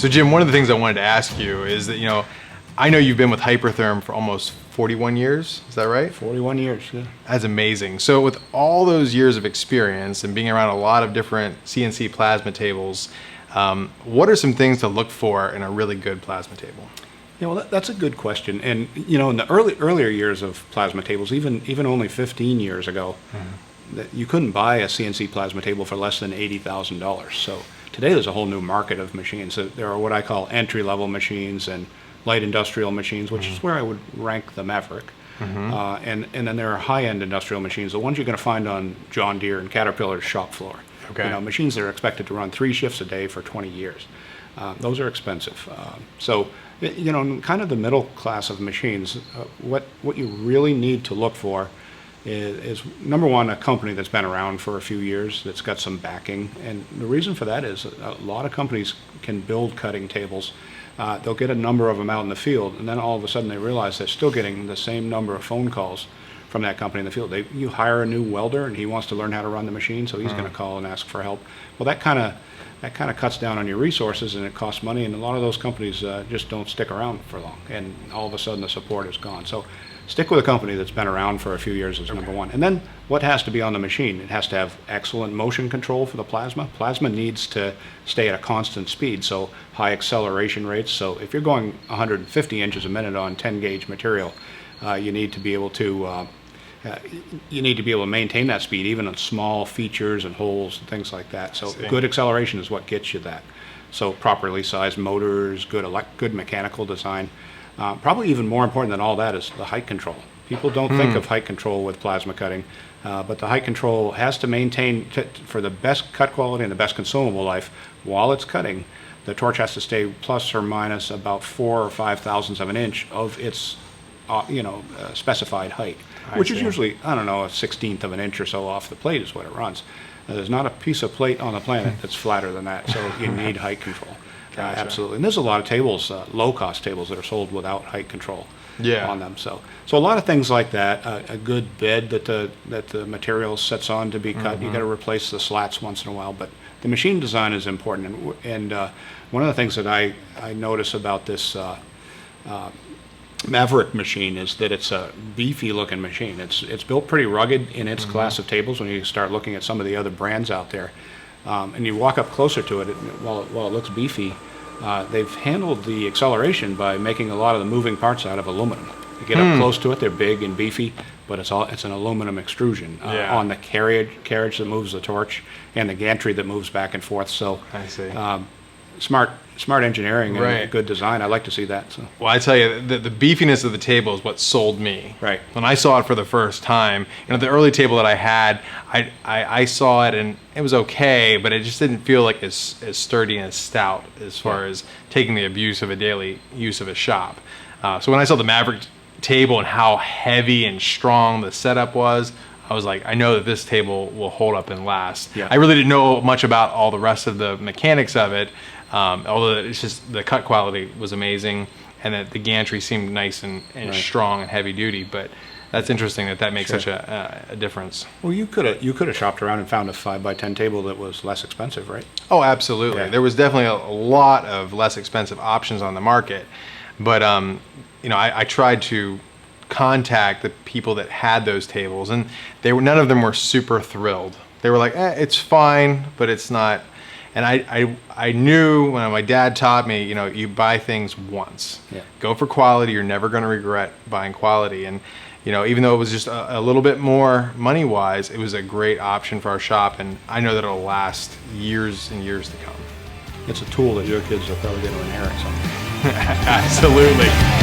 So Jim, one of the things I wanted to ask you is that, I know you've been with Hypertherm for almost 41 years, is that right? 41 years, yeah. That's amazing. So with all those years of experience and being around a lot of different CNC plasma tables, what are some things to look for in a really good plasma table? Yeah, well, that's a good question. And in the earlier years of plasma tables, even only 15 years ago, you couldn't buy a CNC plasma table for less than $80,000. So today there's a whole new market of machines. So there are what I call entry-level machines and light industrial machines, which is where I would rank the Maverick. And then there are high-end industrial machines, the ones you're going to find on John Deere and Caterpillar's shop floor. Okay. Machines that are expected to run 3 shifts a day for 20 years. Those are expensive. So kind of the middle class of machines, what you really need to look for is number one, a company that's been around for a few years, that's got some backing. And the reason for that is a lot of companies can build cutting tables. They'll get a number of them out in the field, and then all of a sudden they realize they're still getting the same number of phone calls from that company in the field. You hire a new welder and he wants to learn how to run the machine, so he's going to call and ask for help. Well, that kind of cuts down on your resources, and it costs money, and a lot of those companies just don't stick around for long, and all of a sudden the support is gone. So stick with a company that's been around for a few years is number one. And then what has to be on the machine? It has to have excellent motion control for the plasma. Plasma needs to stay at a constant speed, so high acceleration rates. So if you're going 150 inches a minute on 10 gauge material, you need to be able to maintain that speed even on small features and holes and things like that. So good acceleration is what gets you that. So properly sized motors, good mechanical design. Probably even more important than all that is the height control. People don't think of height control with plasma cutting, but the height control has to maintain, for the best cut quality and the best consumable life, while it's cutting, the torch has to stay plus or minus about 4 or 5 thousandths of an inch of its specified height, which is usually, a 1/16 of an inch or so off the plate is what it runs. There's not a piece of plate on the planet that's flatter than that, so you need height control. Gotcha. Absolutely. And there's a lot of tables, low-cost tables that are sold without height control on them. So a lot of things like that. A good bed that the material sets on to be cut. You got to replace the slats once in a while, but the machine design is important. And one of the things that I notice about this Maverick machine is that it's a beefy-looking machine. It's built pretty rugged in its class of tables. When you start looking at some of the other brands out there, and you walk up closer to it, while it looks beefy, they've handled the acceleration by making a lot of the moving parts out of aluminum. You get up close to it, they're big and beefy, but it's an aluminum extrusion on the carriage that moves the torch and the gantry that moves back and forth. So I see. Smart engineering and good design. I like to see that. So. Well, I tell you, the beefiness of the table is what sold me. Right. When I saw it for the first time, the early table that I had, I saw it and it was okay, but it just didn't feel like as sturdy and as stout as far as taking the abuse of a daily use of a shop. So when I saw the Maverick table and how heavy and strong the setup was, I was like, I know that this table will hold up and last. Yeah. I really didn't know much about all the rest of the mechanics of it, although it's just the cut quality was amazing, and that the gantry seemed nice and strong and heavy duty. But that's interesting that makes such a difference. Well, you could have shopped around and found a 5x10 table that was less expensive, right? Oh, absolutely. Yeah. There was definitely a lot of less expensive options on the market, but I tried to contact the people that had those tables, and none of them were super thrilled. They were like, it's fine, but it's not. And I knew when my dad taught me, you buy things once. Yeah. Go for quality. You're never going to regret buying quality. And even though it was just a little bit more money wise, it was a great option for our shop, and I know that it'll last years and years to come. It's a tool that your kids are probably going to inherit someday. Absolutely.